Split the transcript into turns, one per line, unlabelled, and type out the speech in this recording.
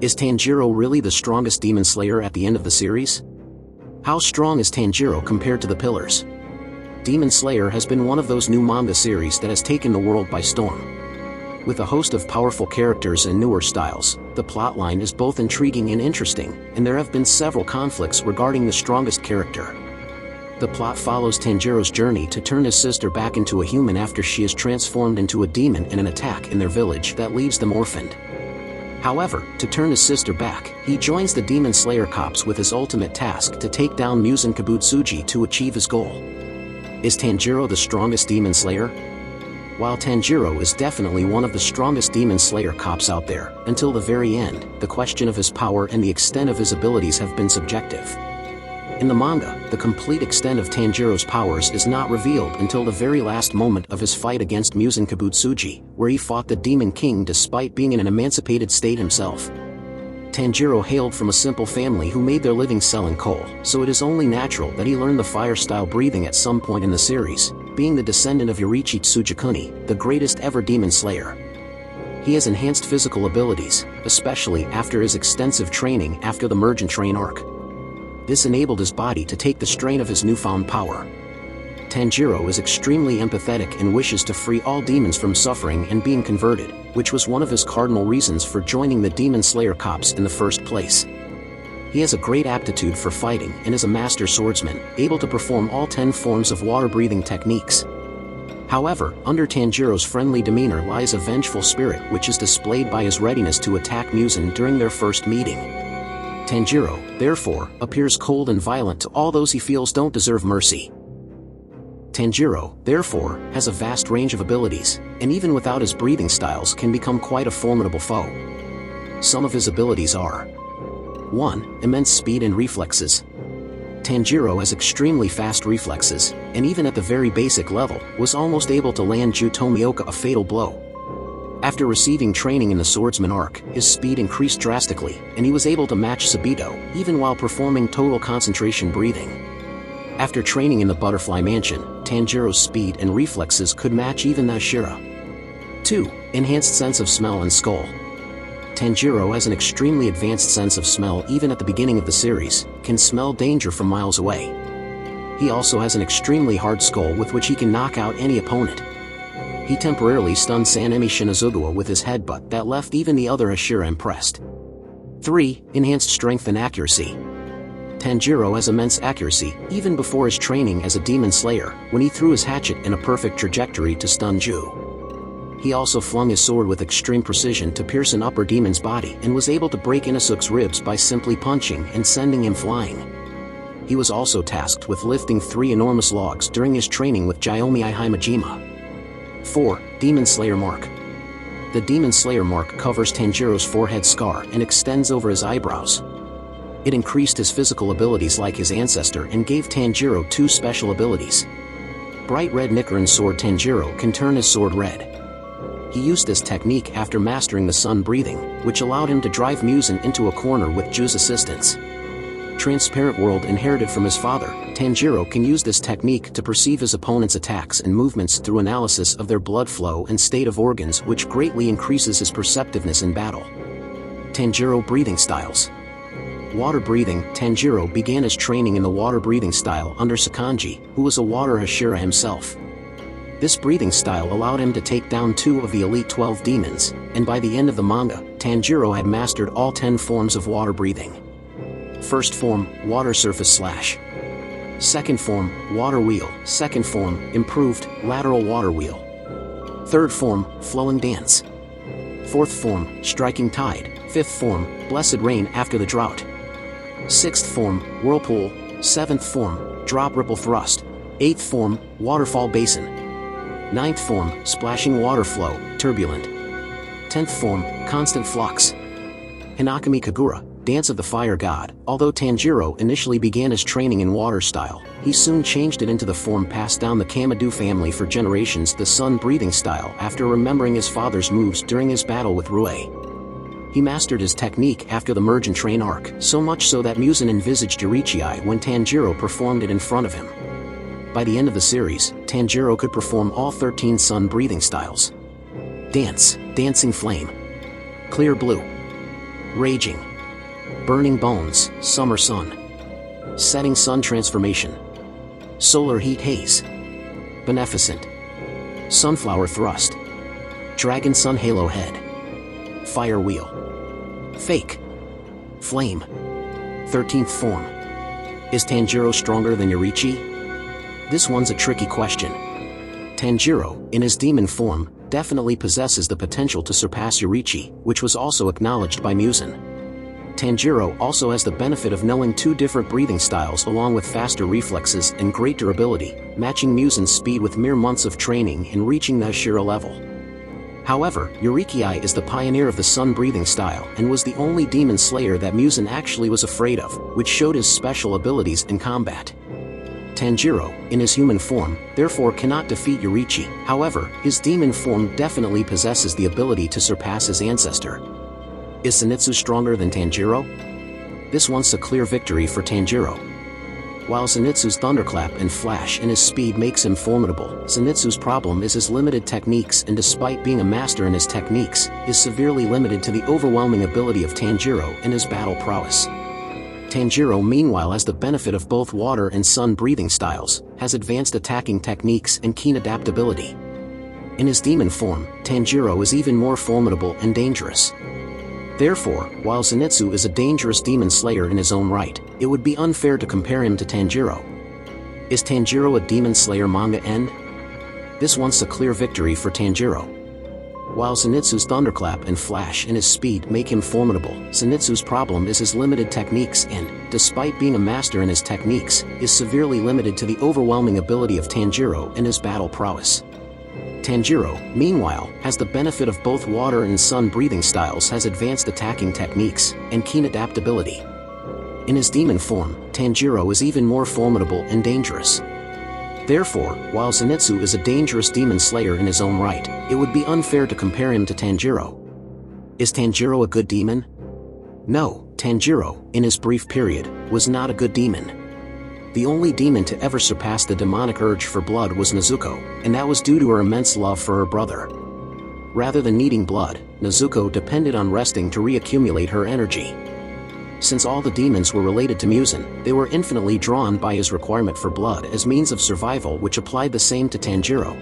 Is Tanjiro really the strongest demon slayer at the end of the series? How strong is Tanjiro compared to the Pillars? Demon Slayer has been one of those new manga series that has taken the world by storm. With a host of powerful characters and newer styles, the plotline is both intriguing and interesting, and there have been several conflicts regarding the strongest character. The plot follows Tanjiro's journey to turn his sister back into a human after she is transformed into a demon in an attack in their village that leaves them orphaned. However, to turn his sister back, he joins the Demon Slayer Corps with his ultimate task to take down Muzan Kibutsuji to achieve his goal. Is Tanjiro the strongest Demon Slayer? While Tanjiro is definitely one of the strongest Demon Slayer Corps out there, until the very end, the question of his power and the extent of his abilities have been subjective. In the manga, the complete extent of Tanjiro's powers is not revealed until the very last moment of his fight against Muzan Kibutsuji, where he fought the Demon King despite being in an emancipated state himself. Tanjiro hailed from a simple family who made their living selling coal, so it is only natural that he learned the fire-style breathing at some point in the series, being the descendant of Yoriichi Tsujikuni, the greatest ever Demon Slayer. He has enhanced physical abilities, especially after his extensive training after the Merge and Train arc. This enabled his body to take the strain of his newfound power. Tanjiro is extremely empathetic and wishes to free all demons from suffering and being converted, which was one of his cardinal reasons for joining the Demon Slayer Corps in the first place. He has a great aptitude for fighting and is a master swordsman, able to perform all 10 forms of water-breathing techniques. However, under Tanjiro's friendly demeanor lies a vengeful spirit which is displayed by his readiness to attack Muzan during their first meeting. Tanjiro, therefore, appears cold and violent to all those he feels don't deserve mercy. Tanjiro, therefore, has a vast range of abilities, and even without his breathing styles can become quite a formidable foe. Some of his abilities are: 1. Immense speed and reflexes. Tanjiro has extremely fast reflexes, and even at the very basic level, was almost able to land Tomioka a fatal blow. After receiving training in the Swordsman arc, his speed increased drastically, and he was able to match Sabito, even while performing total concentration breathing. After training in the Butterfly Mansion, Tanjiro's speed and reflexes could match even Ashira. 2. Enhanced sense of smell and skull. Tanjiro has an extremely advanced sense of smell even at the beginning of the series, can smell danger from miles away. He also has an extremely hard skull with which he can knock out any opponent. He temporarily stunned Sanemi Shinazugawa with his headbutt that left even the other Ashira impressed. 3. Enhanced strength and accuracy. Tanjiro has immense accuracy, even before his training as a Demon Slayer, when he threw his hatchet in a perfect trajectory to stun Ju. He also flung his sword with extreme precision to pierce an upper demon's body and was able to break Inosuke's ribs by simply punching and sending him flying. He was also tasked with lifting 3 enormous logs during his training with Jyomi Himejima. 4. Demon Slayer Mark. The Demon Slayer Mark covers Tanjiro's forehead scar and extends over his eyebrows. It increased his physical abilities like his ancestor and gave Tanjiro 2 special abilities. Bright Red Nichiren Sword. Tanjiro can turn his sword red. He used this technique after mastering the sun breathing, which allowed him to drive Muzan into a corner with Ju's assistance. Transparent World inherited from his father, Tanjiro can use this technique to perceive his opponent's attacks and movements through analysis of their blood flow and state of organs, which greatly increases his perceptiveness in battle. Tanjiro breathing styles. Water breathing. Tanjiro began his training in the water breathing style under Sakanji, who was a water Hashira himself. This breathing style allowed him to take down 2 of the Elite 12 demons, and by the end of the manga, Tanjiro had mastered all 10 forms of water breathing. First form, Water Surface Slash. Second form, Water Wheel. Second form, Improved, Lateral Water Wheel. Third form, Flowing Dance. Fourth form, Striking Tide. Fifth form, Blessed Rain after the drought. Sixth form, Whirlpool. Seventh form, Drop Ripple Thrust. Eighth form, Waterfall Basin. Ninth form, Splashing Water Flow, Turbulent. 10th form, Constant Flux. Hinakami Kagura, Dance of the Fire God. Although Tanjiro initially began his training in water style, he soon changed it into the form passed down the Kamado family for generations, the sun breathing style, after remembering his father's moves during his battle with Rue. He mastered his technique after the Merge and Train arc, so much so that Muzan envisaged Yoriichi when Tanjiro performed it in front of him. By the end of the series, Tanjiro could perform all 13 sun breathing styles. Dance, Dancing Flame. Clear Blue. Raging. Burning bones, summer sun. Setting sun transformation. Solar heat haze. Beneficent. Sunflower thrust. Dragon sun halo head. Fire wheel. Fake. Flame. 13th form. Is Tanjiro stronger than Yoriichi? This one's a tricky question. Tanjiro, in his demon form, definitely possesses the potential to surpass Yoriichi, which was also acknowledged by Muzan. Tanjiro also has the benefit of knowing two different breathing styles along with faster reflexes and great durability, matching Muzan's speed with mere months of training and reaching the Hashira level. However, Yoriichi is the pioneer of the sun breathing style and was the only demon slayer that Muzan actually was afraid of, which showed his special abilities in combat. Tanjiro, in his human form, therefore cannot defeat Yoriichi, however, his demon form definitely possesses the ability to surpass his ancestor. Is Zenitsu stronger than Tanjiro? This one's a clear victory for Tanjiro. While Zenitsu's thunderclap and flash and his speed makes him formidable, Zenitsu's problem is his limited techniques, and despite being a master in his techniques, is severely limited to the overwhelming ability of Tanjiro and his battle prowess. Tanjiro meanwhile has the benefit of both water and sun breathing styles, has advanced attacking techniques and keen adaptability. In his demon form, Tanjiro is even more formidable and dangerous. Therefore, while Zenitsu is a dangerous demon slayer in his own right, it would be unfair to compare him to Tanjiro. Is Tanjiro a demon slayer manga end? This one's a clear victory for Tanjiro. While Zenitsu's thunderclap and flash and his speed make him formidable, Zenitsu's problem is his limited techniques and, despite being a master in his techniques, is severely limited to the overwhelming ability of Tanjiro and his battle prowess. Tanjiro, meanwhile, has the benefit of both water and sun breathing styles, has advanced attacking techniques, and keen adaptability. In his demon form, Tanjiro is even more formidable and dangerous. Therefore, while Zenitsu is a dangerous demon slayer in his own right, it would be unfair to compare him to Tanjiro. Is Tanjiro a good demon? No, Tanjiro, in his brief period, was not a good demon. The only demon to ever surpass the demonic urge for blood was Nezuko, and that was due to her immense love for her brother. Rather than needing blood, Nezuko depended on resting to reaccumulate her energy. Since all the demons were related to Muzan, they were infinitely drawn by his requirement for blood as means of survival, which applied the same to Tanjiro.